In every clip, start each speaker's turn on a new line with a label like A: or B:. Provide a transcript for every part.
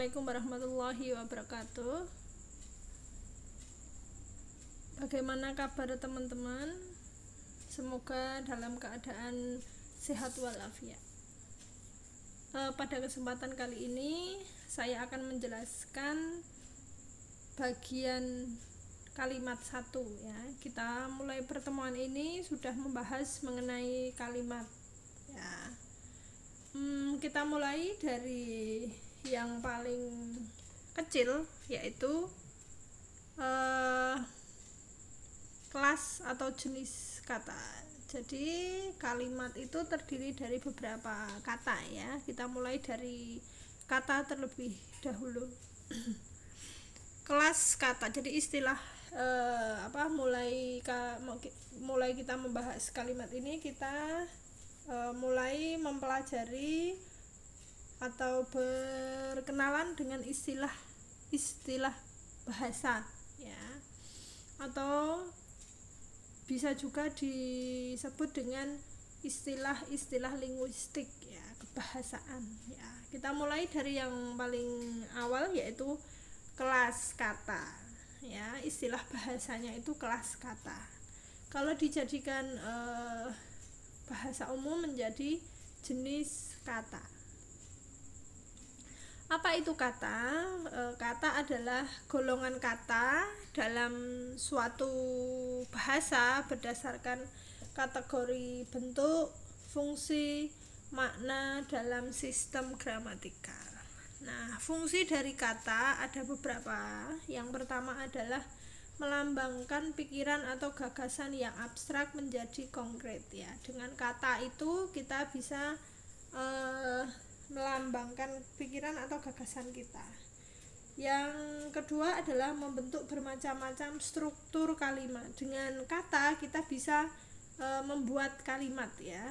A: Assalamualaikum warahmatullahi wabarakatuh. Bagaimana kabar teman-teman? Semoga dalam keadaan sehat walafiat. Pada kesempatan kali ini saya akan menjelaskan bagian kalimat 1 ya. Kita mulai pertemuan ini sudah membahas mengenai kalimat ya. Kita mulai dari yang paling kecil, yaitu kelas atau jenis kata. Jadi kalimat itu terdiri dari beberapa kata ya. Kita mulai dari kata terlebih dahulu. Kelas kata. Jadi istilah mulai kita membahas kalimat ini, kita mulai mempelajari atau berkenalan dengan istilah bahasa ya, atau bisa juga disebut dengan istilah linguistik ya, kebahasaan ya. Kita mulai dari yang paling awal, yaitu kelas kata ya. Istilah bahasanya itu kelas kata. Kalau dijadikan bahasa umum menjadi jenis kata. Apa itu kata? Kata adalah golongan kata dalam suatu bahasa berdasarkan kategori bentuk, fungsi, makna dalam sistem gramatikal. Nah, fungsi dari kata ada beberapa. Yang pertama adalah melambangkan pikiran atau gagasan yang abstrak menjadi konkret ya. Dengan kata itu kita bisa melambangkan pikiran atau gagasan kita. Yang kedua adalah membentuk bermacam-macam struktur kalimat. Dengan kata kita bisa membuat kalimat ya.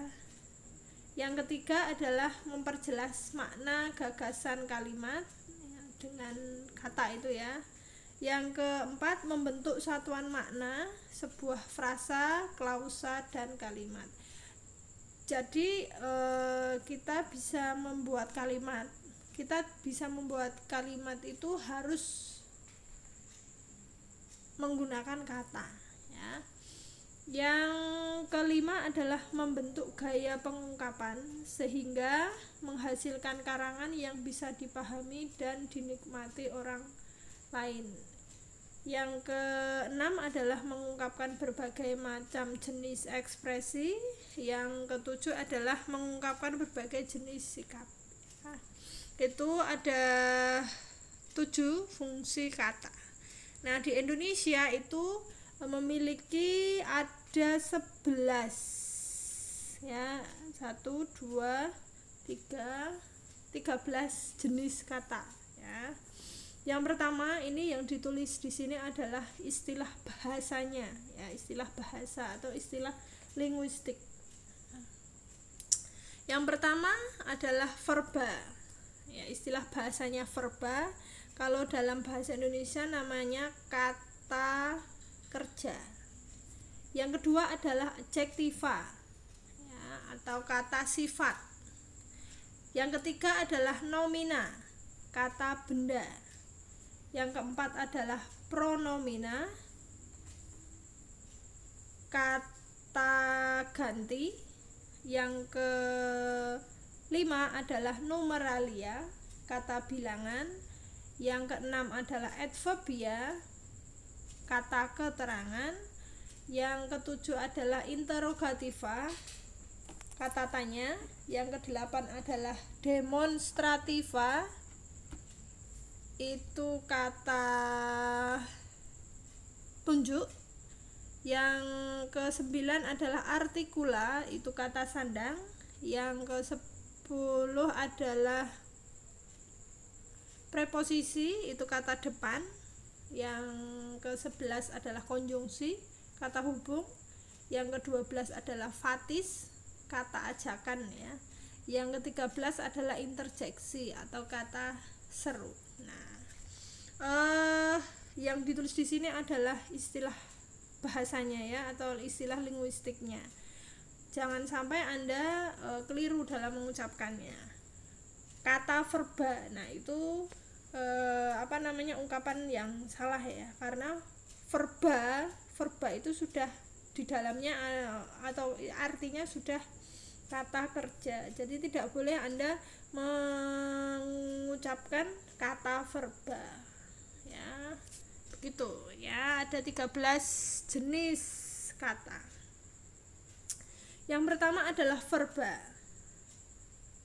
A: Yang ketiga adalah memperjelas makna gagasan kalimat ya, dengan kata itu ya. Yang keempat, membentuk satuan makna sebuah frasa, klausa, dan kalimat. Jadi kita bisa membuat kalimat. Kita bisa membuat kalimat itu harus menggunakan kata ya. Yang kelima adalah membentuk gaya pengungkapan sehingga menghasilkan karangan yang bisa dipahami dan dinikmati orang lain. Yang keenam adalah mengungkapkan berbagai macam jenis ekspresi. Yang ketujuh adalah mengungkapkan berbagai jenis sikap. Nah, itu ada 7 fungsi kata. Nah, di Indonesia itu memiliki ada 11 ya, 1, 2, 3, 13 jenis kata ya. Yang pertama ini yang ditulis di sini adalah istilah bahasanya ya, istilah bahasa atau istilah linguistik. Yang pertama adalah verba ya, istilah bahasanya verba. Kalau dalam bahasa Indonesia namanya kata kerja. Yang kedua adalah adjektiva ya, atau kata sifat. Yang ketiga adalah nomina, kata benda. Yang keempat adalah pronomina, kata ganti. Yang kelima adalah numeralia, kata bilangan. Yang keenam adalah adverbia, kata keterangan. Yang ketujuh adalah interrogativa, kata tanya. Yang kedelapan adalah demonstrativa, itu kata tunjuk. Yang ke-9 adalah artikula, itu kata sandang. Yang ke-10 adalah preposisi, itu kata depan. Yang ke-11 adalah konjungsi, kata hubung. Yang ke-12 adalah fatis, kata ajakan ya. Yang ke-13 adalah interjeksi atau kata seru. Nah, yang ditulis di sini adalah istilah bahasanya ya, atau istilah linguistiknya. Jangan sampai Anda keliru dalam mengucapkannya. Kata verba, nah itu ungkapan yang salah ya, karena verba itu sudah di dalamnya atau artinya sudah kata kerja, jadi tidak boleh Anda mengucapkan kata verba ya, begitu ya. Ada 13 jenis kata. Yang pertama adalah verba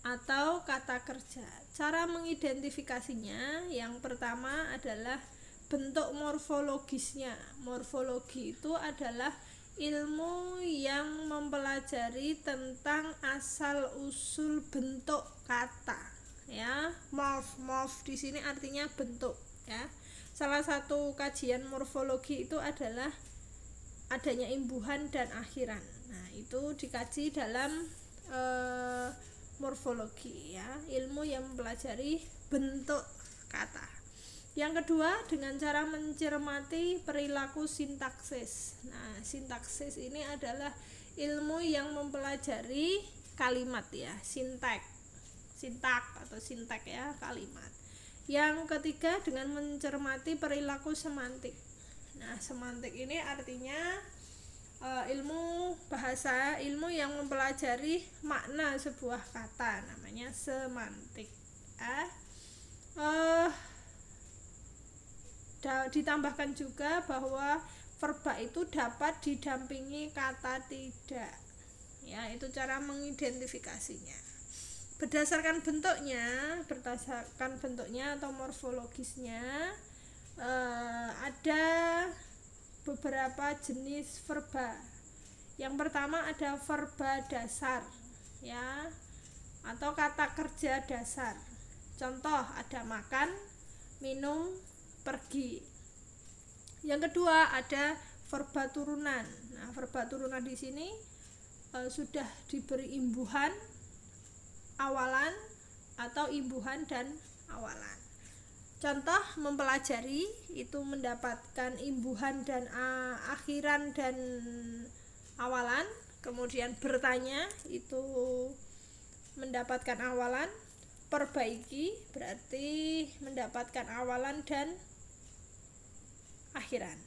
A: atau kata kerja. Cara mengidentifikasinya, yang pertama adalah bentuk morfologisnya. Morfologi itu adalah ilmu yang mempelajari tentang asal usul bentuk kata ya. Morf di sini artinya bentuk ya. Salah satu kajian morfologi itu adalah adanya imbuhan dan akhiran. Nah, itu dikaji dalam morfologi ya, ilmu yang mempelajari bentuk kata. Yang kedua, dengan cara mencermati perilaku sintaksis. Nah, sintaksis ini adalah ilmu yang mempelajari kalimat ya, sintak atau sintak ya, kalimat. Yang ketiga, dengan mencermati perilaku semantik. Nah, semantik ini artinya ilmu bahasa, ilmu yang mempelajari makna sebuah kata, namanya semantik. Ditambahkan juga bahwa verba itu dapat didampingi kata tidak ya, itu cara mengidentifikasinya berdasarkan bentuknya atau morfologisnya. Ada beberapa jenis verba. Yang pertama ada verba dasar ya, atau kata kerja dasar. Contoh ada makan, minum, pergi. Yang kedua ada verba turunan. Nah, verba turunan di sini sudah diberi imbuhan, awalan atau imbuhan dan awalan. Contoh mempelajari itu mendapatkan imbuhan dan akhiran dan awalan. Kemudian bertanya itu mendapatkan awalan. Perbaiki berarti mendapatkan awalan dan akhiran.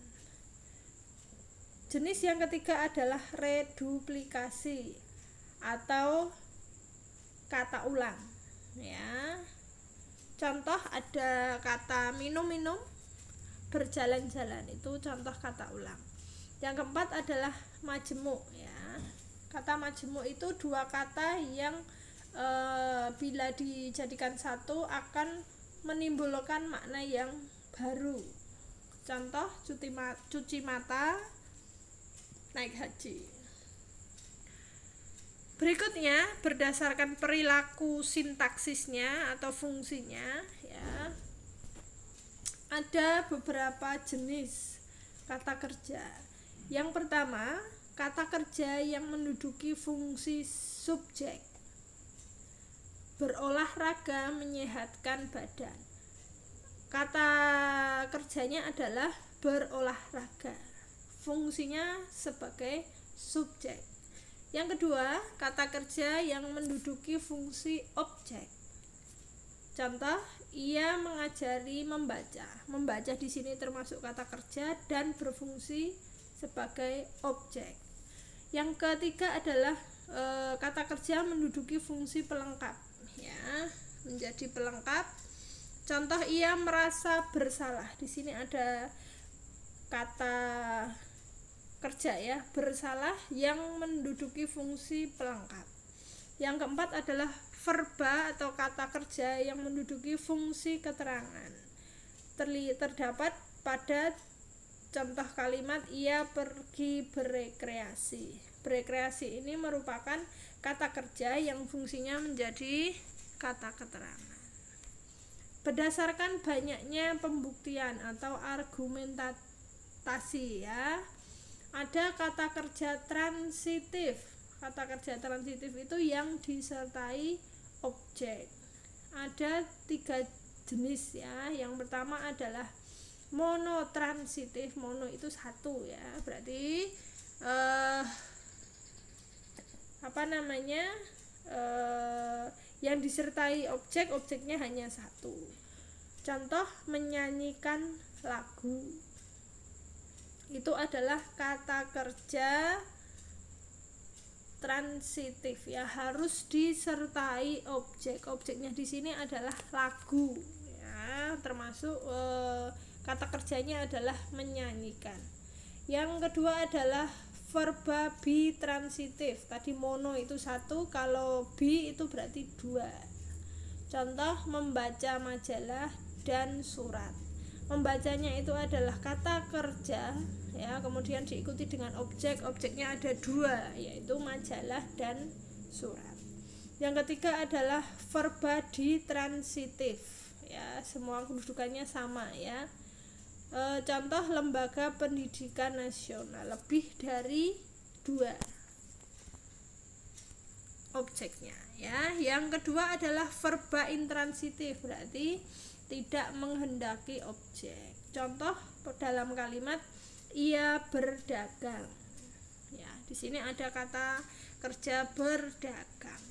A: Jenis yang ketiga adalah reduplikasi atau kata ulang ya. Contoh ada kata minum-minum, berjalan-jalan, itu contoh kata ulang. Yang keempat adalah majemuk ya. Kata majemuk itu dua kata yang bila dijadikan satu akan menimbulkan makna yang baru. Contoh cuci mata, naik haji. Berikutnya berdasarkan perilaku sintaksisnya atau fungsinya ya, ada beberapa jenis kata kerja. Yang pertama, kata kerja yang menduduki fungsi subjek. Berolahraga menyehatkan badan. Kata kerjanya adalah berolahraga. Fungsinya sebagai subjek. Yang kedua, kata kerja yang menduduki fungsi objek. Contoh, ia mengajari membaca. Membaca di sini termasuk kata kerja dan berfungsi sebagai objek. Yang ketiga adalah kata kerja menduduki fungsi pelengkap ya, menjadi pelengkap. Contoh, ia merasa bersalah. Di sini ada kata kerja ya, bersalah, yang menduduki fungsi pelengkap. Yang keempat adalah verba atau kata kerja yang menduduki fungsi keterangan. Terdapat pada contoh kalimat ia pergi berekreasi. Berekreasi ini merupakan kata kerja yang fungsinya menjadi kata keterangan. Berdasarkan banyaknya pembuktian atau argumentasi ya, ada kata kerja transitif. Kata kerja transitif itu yang disertai objek. Ada 3 jenis ya. Yang pertama adalah monotransitif. Mono itu satu ya, berarti yang disertai objeknya hanya satu. Contoh menyanyikan lagu itu adalah kata kerja transitif ya, harus disertai objek. Objeknya di sini adalah lagu ya, termasuk kata kerjanya adalah menyanyikan. Yang kedua adalah verba bitransitif. Tadi mono itu satu, kalau bi itu berarti dua. Contoh membaca majalah dan surat. Membacanya itu adalah kata kerja ya, kemudian diikuti dengan objek. Objeknya ada dua, yaitu majalah dan surat. Yang ketiga adalah verba ditransitif ya, semua kedudukannya sama ya. Contoh lembaga pendidikan nasional, lebih dari dua objeknya ya. Yang kedua adalah verba intransitif, berarti tidak menghendaki objek. Contoh dalam kalimat ia berdagang ya, di sini ada kata kerja berdagang.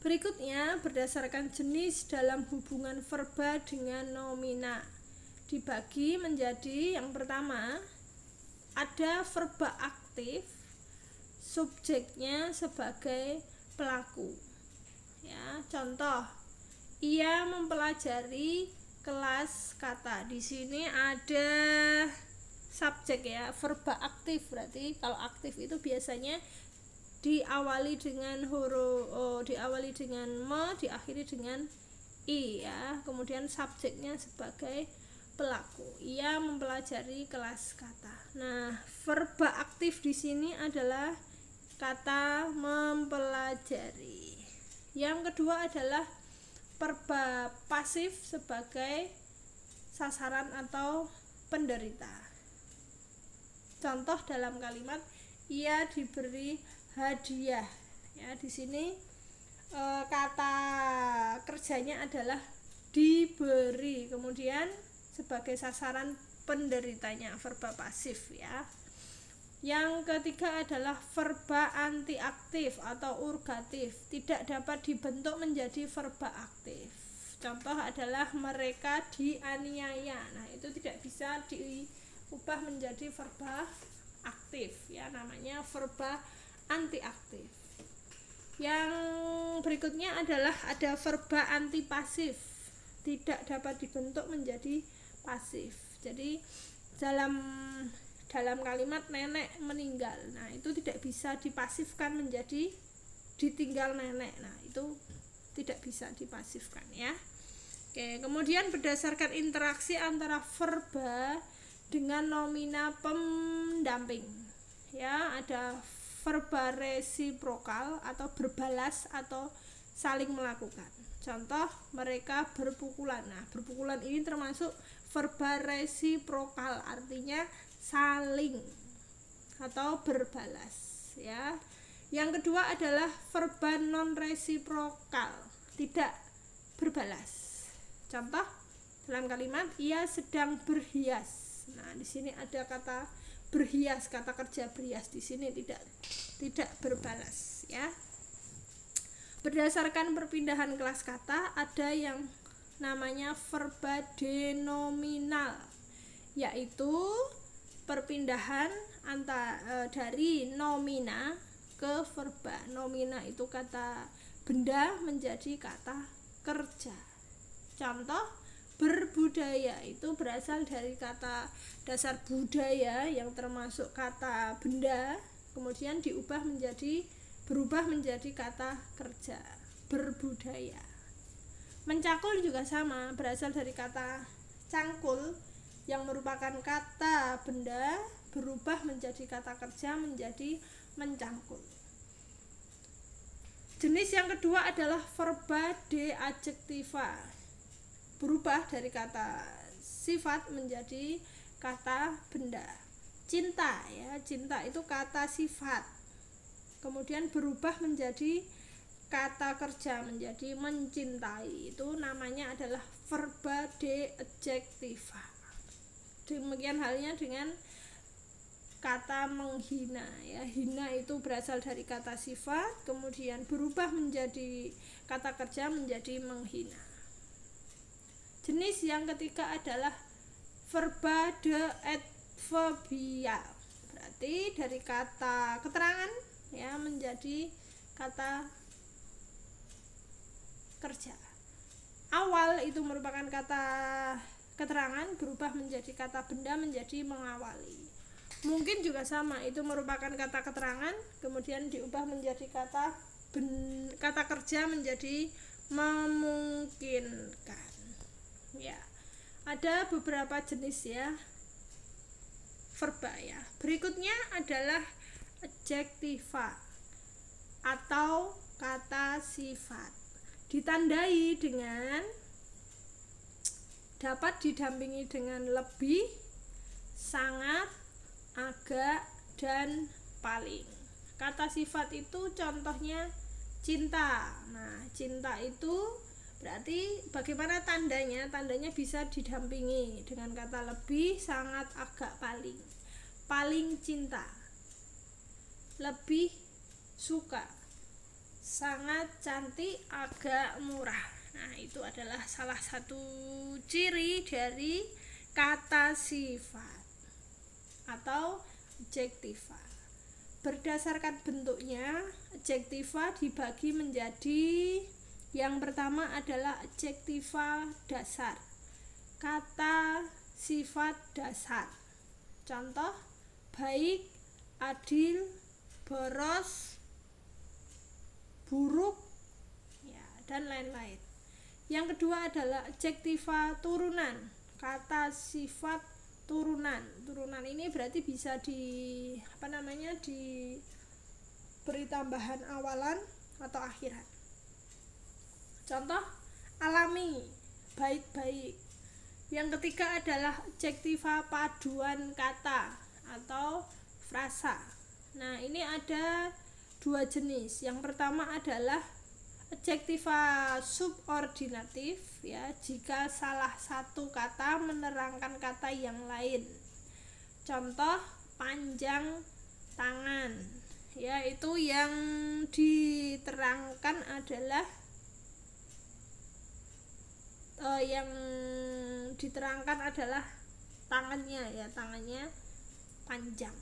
A: Berikutnya berdasarkan jenis dalam hubungan verba dengan nomina, dibagi menjadi yang pertama ada verba aktif, subjeknya sebagai pelaku ya. Contoh ia mempelajari kelas kata, di sini ada subjek ya, verba aktif. Berarti kalau aktif itu biasanya diawali dengan huruf diawali dengan me, diakhiri dengan i ya, kemudian subjeknya sebagai pelaku. Ia mempelajari kelas kata. Nah, verba aktif di sini adalah kata mempelajari. Yang kedua adalah verba pasif sebagai sasaran atau penderita. Contoh dalam kalimat ia diberi hadiah ya, di sini kata kerjanya adalah diberi, kemudian sebagai sasaran penderitanya, verba pasif ya. Yang ketiga adalah verba antiaktif atau urgatif, tidak dapat dibentuk menjadi verba aktif. Contoh adalah mereka dianiaya. Nah, itu tidak bisa diubah menjadi verba aktif ya, namanya verba antiaktif. Yang berikutnya adalah ada verba antipasif, tidak dapat dibentuk menjadi pasif. Jadi dalam kalimat nenek meninggal, nah itu tidak bisa dipasifkan menjadi ditinggal nenek. Nah, itu tidak bisa dipasifkan ya. Oke, kemudian berdasarkan interaksi antara verba dengan nomina pendamping ya, ada verba resiprokal atau berbalas atau saling melakukan. Contoh mereka berpukulan. Nah, berpukulan ini termasuk verba resiprokal, artinya saling atau berbalas ya. Yang kedua adalah verba non resiprokal, tidak berbalas. Contoh dalam kalimat ia sedang berhias. Nah, di sini ada kata berhias, kata kerja berhias, di sini tidak berbalas ya. Berdasarkan perpindahan kelas kata ada yang namanya verba denominal, yaitu perpindahan dari nomina ke verba. Nomina itu kata benda menjadi kata kerja. Contoh berbudaya itu berasal dari kata dasar budaya yang termasuk kata benda, kemudian berubah menjadi kata kerja, berbudaya. Mencangkul juga sama, berasal dari kata cangkul yang merupakan kata benda, berubah menjadi kata kerja menjadi mencangkul. Jenis yang kedua adalah verba deadjektiva, berubah dari kata sifat menjadi kata benda. Cinta ya, cinta itu kata sifat, kemudian berubah menjadi kata kerja menjadi mencintai, itu namanya adalah verba deadjektiva. Demikian halnya dengan kata menghina ya, hina itu berasal dari kata sifat, kemudian berubah menjadi kata kerja menjadi menghina. Jenis yang ketiga adalah verba de adverbial. Berarti dari kata keterangan ya menjadi kata kerja. Awal itu merupakan kata keterangan berubah menjadi kata benda menjadi mengawali. Mungkin juga sama, itu merupakan kata keterangan kemudian diubah menjadi kata kerja menjadi memungkinkan. Ya. Ada beberapa jenis ya verba ya. Berikutnya adalah adjektiva atau kata sifat. Ditandai dengan dapat didampingi dengan lebih, sangat, agak, dan paling. Kata sifat itu contohnya cinta. Nah, cinta itu berarti bagaimana tandanya? Tandanya bisa didampingi dengan kata lebih, sangat, agak, paling. Paling cinta, lebih suka, sangat cantik, agak murah. Nah, itu adalah salah satu ciri dari kata sifat atau adjektiva. Berdasarkan bentuknya, adjektiva dibagi menjadi yang pertama adalah adjektiva dasar, kata sifat dasar. Contoh, baik, adil, boros, buruk, ya, dan lain-lain. Yang kedua adalah adjektiva turunan, kata sifat turunan. Turunan ini berarti bisa diberi tambahan awalan atau akhiran. Contoh, alami, baik-baik. Yang ketiga adalah adjektiva paduan kata atau frasa. Nah, ini ada dua jenis. Yang pertama adalah adjektiva subordinatif ya, jika salah satu kata menerangkan kata yang lain. Contoh, panjang tangan. Ya, itu yang diterangkan adalah tangannya ya, tangannya panjang.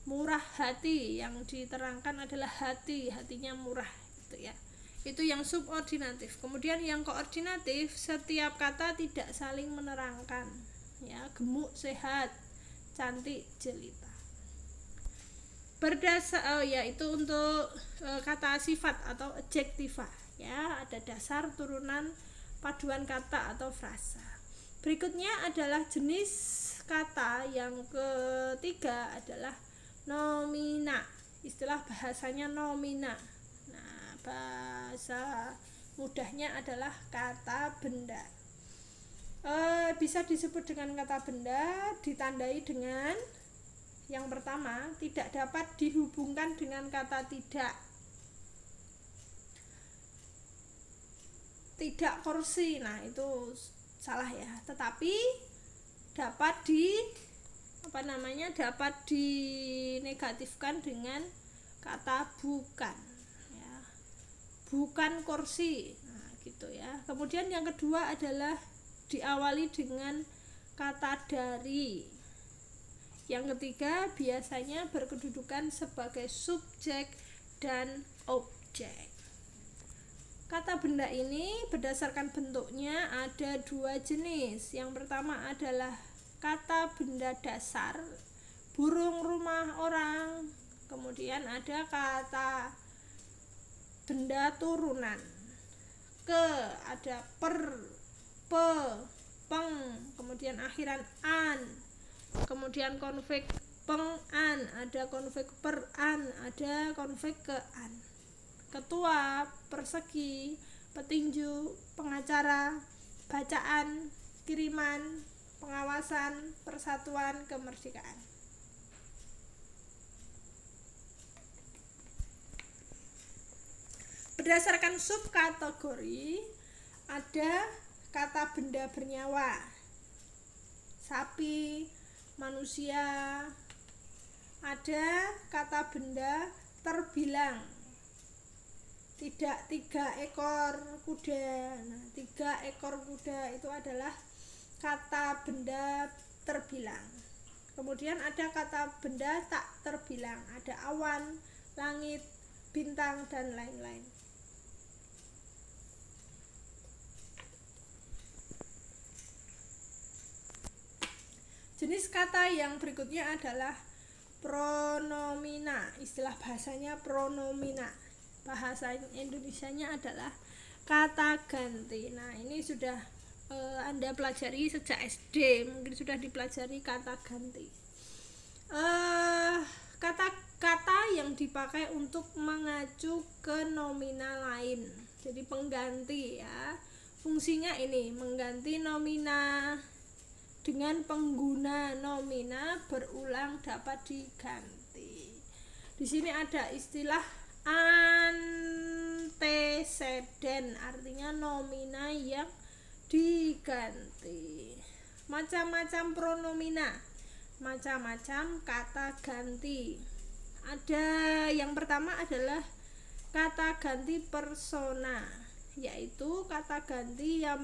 A: Murah hati, yang diterangkan adalah hatinya murah gitu ya. Itu yang subordinatif. Kemudian yang koordinatif, setiap kata tidak saling menerangkan ya, gemuk, sehat, cantik, jelita. Itu untuk kata sifat atau adjektiva ya, ada dasar, turunan, paduan kata atau frasa. Berikutnya adalah jenis kata yang ketiga adalah nomina. Istilah bahasanya nomina. Nah, bahasa mudahnya adalah kata benda. Bisa disebut dengan kata benda ditandai dengan yang pertama, tidak dapat dihubungkan dengan kata tidak. Tidak kursi, nah itu salah ya, tetapi dapat dinegatifkan dengan kata bukan ya, bukan kursi, nah gitu ya. Kemudian yang kedua adalah diawali dengan kata dari. Yang ketiga biasanya berkedudukan sebagai subjek dan objek. Kata benda ini berdasarkan bentuknya ada dua jenis. Yang pertama adalah kata benda dasar, burung, rumah, orang. Kemudian ada kata benda turunan, ke, ada per, pe, peng, kemudian akhiran an. Kemudian konvek peng-an, ada konvek per-an, ada konvek ke-an. Ketua, persegi, petinju, pengacara, bacaan, kiriman, pengawasan, persatuan, kemerdekaan. Berdasarkan subkategori ada kata benda bernyawa, sapi, manusia. Ada kata benda terbilang, tidak 3 ekor kuda. Nah, 3 ekor kuda itu adalah kata benda terbilang. Kemudian ada kata benda tak terbilang, ada awan, langit, bintang, dan lain-lain. Jenis kata yang berikutnya adalah pronomina. Istilah bahasanya pronomina. Bahasa Indonesianya adalah kata ganti. Nah, ini sudah Anda pelajari sejak SD, mungkin sudah dipelajari kata ganti. Kata-kata yang dipakai untuk mengacu ke nomina lain, jadi pengganti ya. Fungsinya ini mengganti nomina. Dengan pengguna nomina berulang dapat diganti. Di sini ada istilah antecedent, artinya nomina yang diganti. Macam-macam pronomina, macam-macam kata ganti. Ada yang pertama adalah kata ganti persona, yaitu kata ganti yang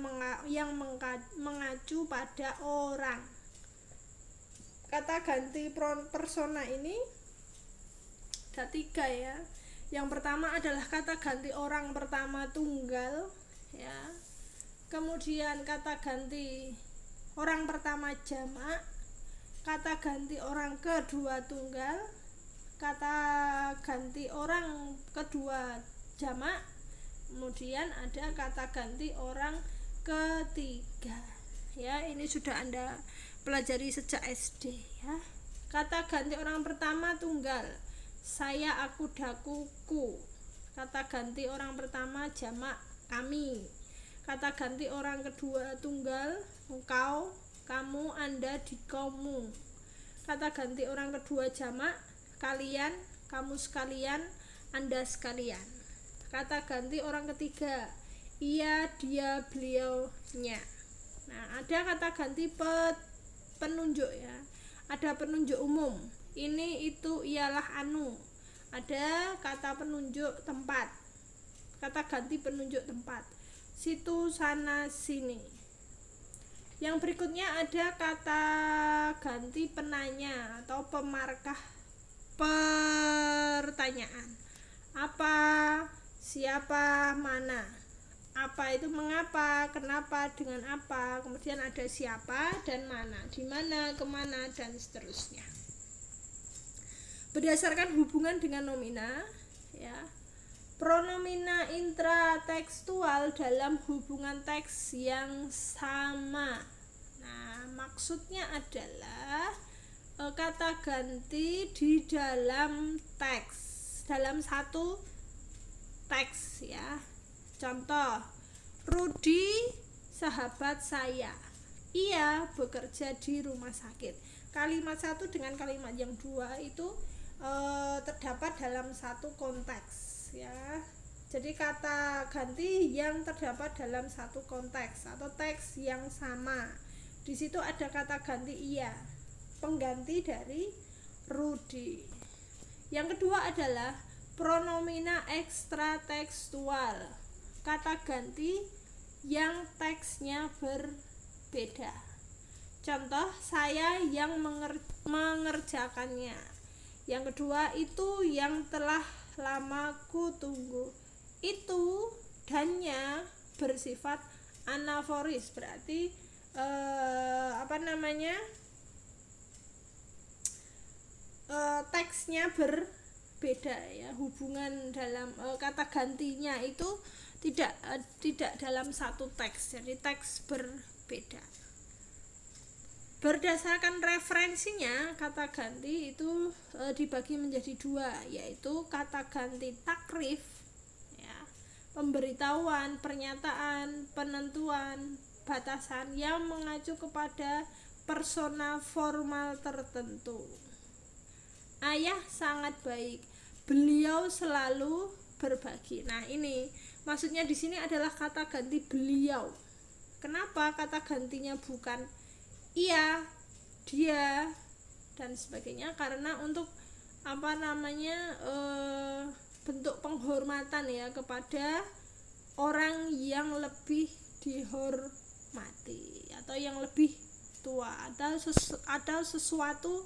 A: mengacu pada orang. Kata ganti persona ini ada 3 ya. Yang pertama adalah kata ganti orang pertama tunggal ya. Kemudian kata ganti orang pertama jamak, kata ganti orang kedua tunggal, kata ganti orang kedua jamak, kemudian ada kata ganti orang ketiga ya. Ini sudah Anda pelajari sejak SD ya. Kata ganti orang pertama tunggal, saya, aku, dakuku. Kata ganti orang pertama jamak, kami. Kata ganti orang kedua tunggal, engkau, kamu, Anda, dikomu. Kata ganti orang kedua jamak, kalian, kamu sekalian, Anda sekalian. Kata ganti orang ketiga, ia, dia, beliau, nya. Nah, ada kata ganti penunjuk ya. Ada penunjuk umum, ini, itu, ialah, anu. Ada kata penunjuk tempat, kata ganti penunjuk tempat, situ, sana, sini. Yang berikutnya ada kata ganti penanya atau pemarkah pertanyaan. Apa, siapa, mana. Apa itu mengapa, kenapa, dengan apa. Kemudian ada siapa dan mana, di mana, kemana, dan seterusnya. Berdasarkan hubungan dengan nomina ya. Pronomina intratekstual dalam hubungan teks yang sama. Nah, maksudnya adalah kata ganti di dalam teks, dalam satu teks ya. Contoh, Rudi sahabat saya, ia bekerja di rumah sakit. Kalimat satu dengan kalimat yang dua itu terdapat dalam satu konteks ya. Jadi kata ganti yang terdapat dalam satu konteks atau teks yang sama. Di situ ada kata ganti ia, pengganti dari Rudi. Yang kedua adalah pronomina ekstratekstual, kata ganti yang teksnya berbeda. Contoh, saya yang mengerjakannya. Yang kedua, itu yang telah lama ku tunggu. Itu dannya bersifat anaforis, berarti teksnya berbeda ya. Hubungan dalam kata gantinya itu tidak dalam satu teks, jadi teks berbeda. Berdasarkan referensinya, kata ganti itu dibagi menjadi 2, yaitu kata ganti takrif ya, pemberitahuan, pernyataan, penentuan, batasan yang mengacu kepada persona formal tertentu. Ayah sangat baik, beliau selalu berbagi. Nah, ini maksudnya di sini adalah kata ganti beliau. Kenapa kata gantinya bukan ia, dia, dan sebagainya? Karena untuk bentuk penghormatan ya kepada orang yang lebih dihormati atau yang lebih tua, atau sesuatu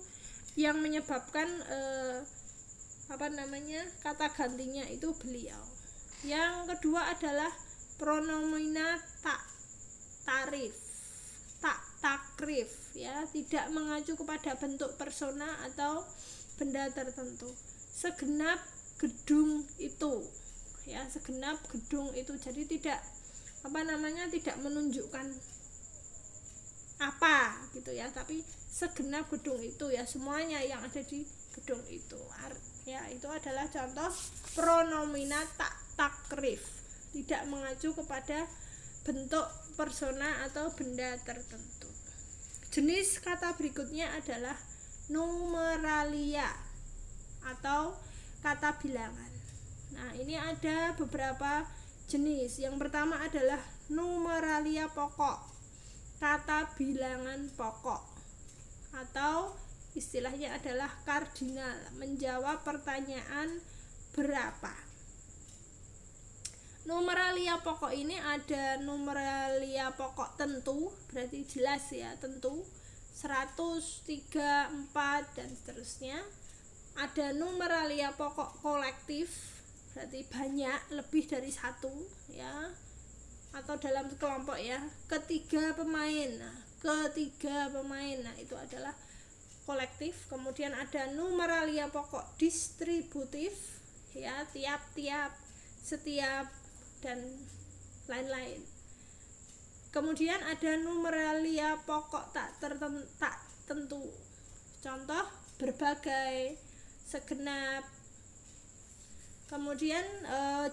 A: yang menyebabkan kata gantinya itu beliau. Yang kedua adalah pronomina takrif ya, tidak mengacu kepada bentuk persona atau benda tertentu. Segenap gedung itu ya, segenap gedung itu, jadi tidak tidak menunjukkan apa gitu ya, tapi segenap gedung itu ya, semuanya yang ada di gedung itu ya, itu adalah contoh pronomina takrif, tidak mengacu kepada bentuk persona atau benda tertentu. Jenis kata berikutnya adalah numeralia atau kata bilangan. Nah, ini ada beberapa jenis. Yang pertama adalah numeralia pokok, kata bilangan pokok, atau istilahnya adalah kardinal, menjawab pertanyaan berapa. Numeralia pokok ini ada numeralia pokok tentu, berarti jelas ya, tentu 100, 3, 4 dan seterusnya. Ada numeralia pokok kolektif, berarti banyak, lebih dari satu ya, atau dalam kelompok ya, ketiga pemain. Nah, itu adalah kolektif. Kemudian ada numeralia pokok distributif ya, tiap-tiap, setiap dan lain-lain. Kemudian ada numeralia pokok tak tentu, contoh berbagai, segenap. Kemudian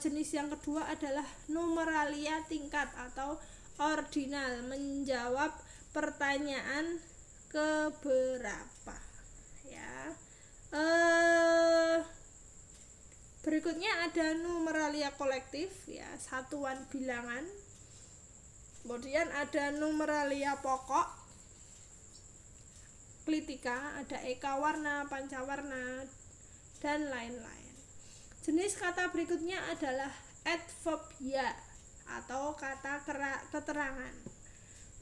A: jenis yang kedua adalah numeralia tingkat atau ordinal, menjawab pertanyaan keberapa ya. Berikutnya ada numeralia kolektif ya, satuan bilangan. Kemudian ada numeralia pokok klitika, ada eka warna, pancawarna dan lain-lain. Jenis kata berikutnya adalah adverbia atau kata keterangan,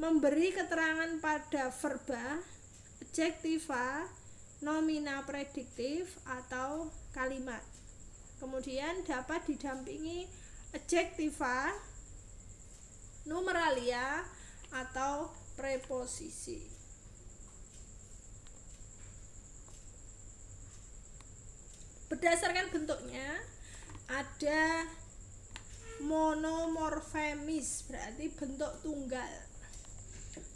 A: memberi keterangan pada verba, adjektiva, nomina prediktif atau kalimat. Kemudian dapat didampingi adjektiva, numeralia atau preposisi. Berdasarkan bentuknya ada monomorfemis, berarti bentuk tunggal.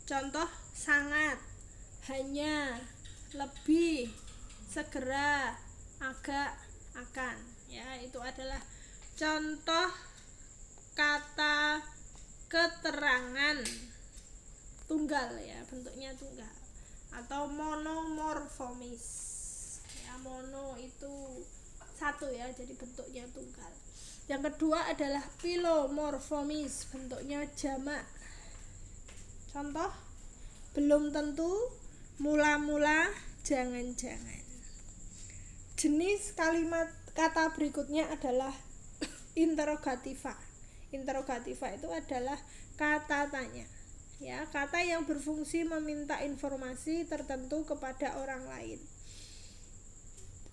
A: Contoh sangat, hanya, lebih, segera, agak, akan ya, itu adalah contoh kata keterangan tunggal ya, bentuknya tunggal atau monomorfomis ya, mono itu satu ya, jadi bentuknya tunggal. Yang kedua adalah pilomorfomis, bentuknya jamak. Contoh belum tentu, mula-mula, jangan-jangan. Jenis kalimat kata berikutnya adalah interrogativa. Interrogativa itu adalah kata tanya ya, kata yang berfungsi meminta informasi tertentu kepada orang lain.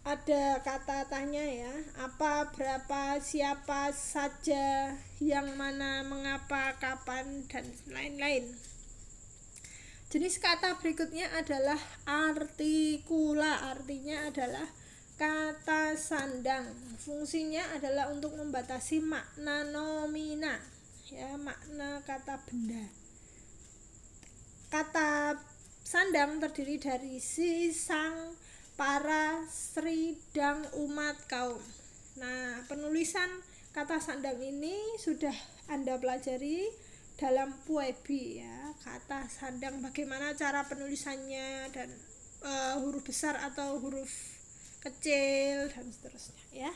A: Ada kata tanya ya, apa, berapa, siapa saja, yang mana, mengapa, kapan dan lain-lain. Jenis kata berikutnya adalah artikula, artinya adalah kata sandang. Fungsinya adalah untuk membatasi makna nomina ya, makna kata benda. Kata sandang terdiri dari si, sang, para, sri, dang, umat, kaum. Nah, penulisan kata sandang ini sudah Anda pelajari dalam Puebi ya, kata sandang, bagaimana cara penulisannya dan huruf besar atau huruf kecil dan seterusnya ya.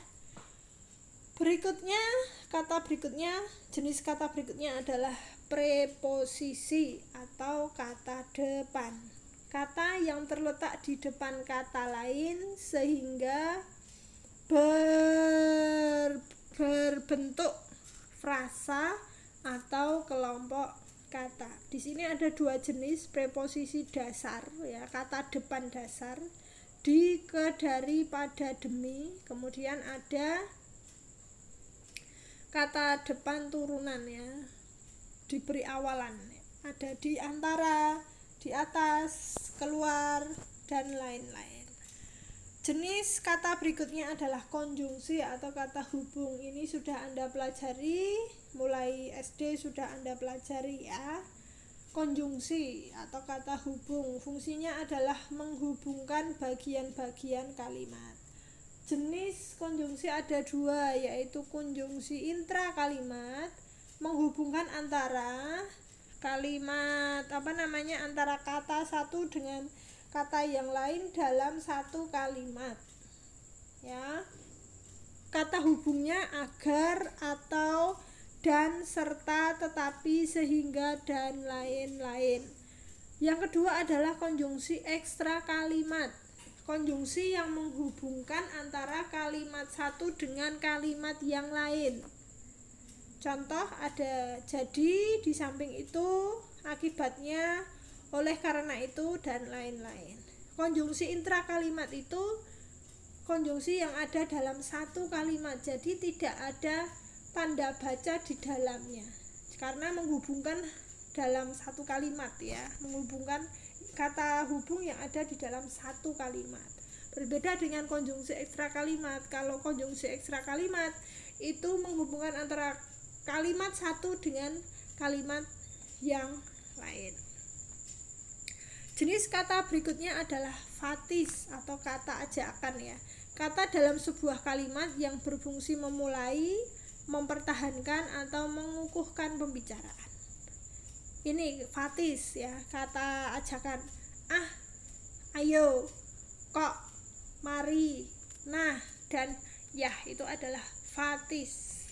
A: Jenis kata berikutnya adalah preposisi atau kata depan, kata yang terletak di depan kata lain sehingga berbentuk frasa atau kelompok kata. Di sini ada dua jenis preposisi dasar ya, kata depan dasar, di, ke, dari, pada, demi. Kemudian ada kata depan turunan ya, diberi awalan, ada di antara, di atas, keluar, dan lain-lain. Jenis kata berikutnya adalah konjungsi atau kata hubung. Ini sudah Anda pelajari, mulai SD sudah Anda pelajari ya. Konjungsi atau kata hubung fungsinya adalah menghubungkan bagian-bagian kalimat. Jenis konjungsi ada dua, yaitu konjungsi intra kalimat, menghubungkan antara kalimat antara kata satu dengan kata yang lain dalam satu kalimat ya. Kata hubungnya agar, atau, dan, serta, tetapi, sehingga, dan lain-lain. Yang kedua adalah konjungsi ekstra kalimat, konjungsi yang menghubungkan antara kalimat satu dengan kalimat yang lain. Contoh ada jadi, di samping itu, akibatnya, oleh karena itu, dan lain-lain. Konjungsi intra kalimat itu konjungsi yang ada dalam satu kalimat, jadi tidak ada tanda baca di dalamnya karena menghubungkan dalam satu kalimat ya, menghubungkan kata hubung yang ada di dalam satu kalimat. Berbeda dengan konjungsi ekstra kalimat. Kalau konjungsi ekstra kalimat itu menghubungkan antara kalimat satu dengan kalimat yang lain. Jenis kata berikutnya adalah fatis atau kata ajakan ya. Kata dalam sebuah kalimat yang berfungsi memulai, mempertahankan, atau mengukuhkan pembicaraan. Ini fatis ya, kata ajakan. Ah, ayo, kok, mari, nah, dan ya, itu adalah fatis.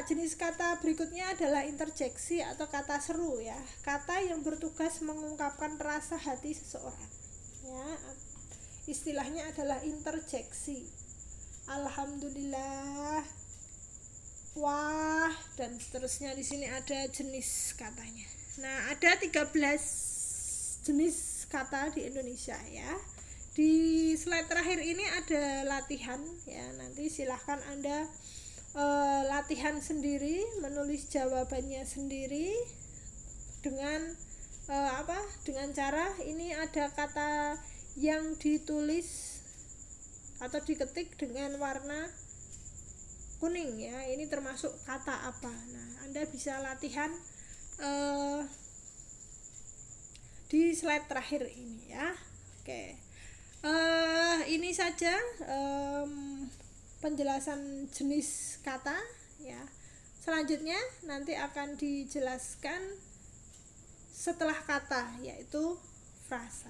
A: Jenis kata berikutnya adalah interjeksi atau kata seru ya, kata yang bertugas mengungkapkan rasa hati seseorang ya, istilahnya adalah interjeksi. Alhamdulillah, wah, dan seterusnya. Di sini ada jenis katanya. Nah, ada 13 jenis kata di Indonesia ya. Di slide terakhir ini ada latihan ya, nanti silahkan Anda latihan sendiri, menulis jawabannya sendiri dengan dengan cara ini ada kata yang ditulis atau diketik dengan warna kuning ya, ini termasuk kata apa. Nah, Anda bisa latihan di slide terakhir ini ya. Oke, ini saja penjelasan jenis kata ya. Selanjutnya nanti akan dijelaskan setelah kata, yaitu frasa.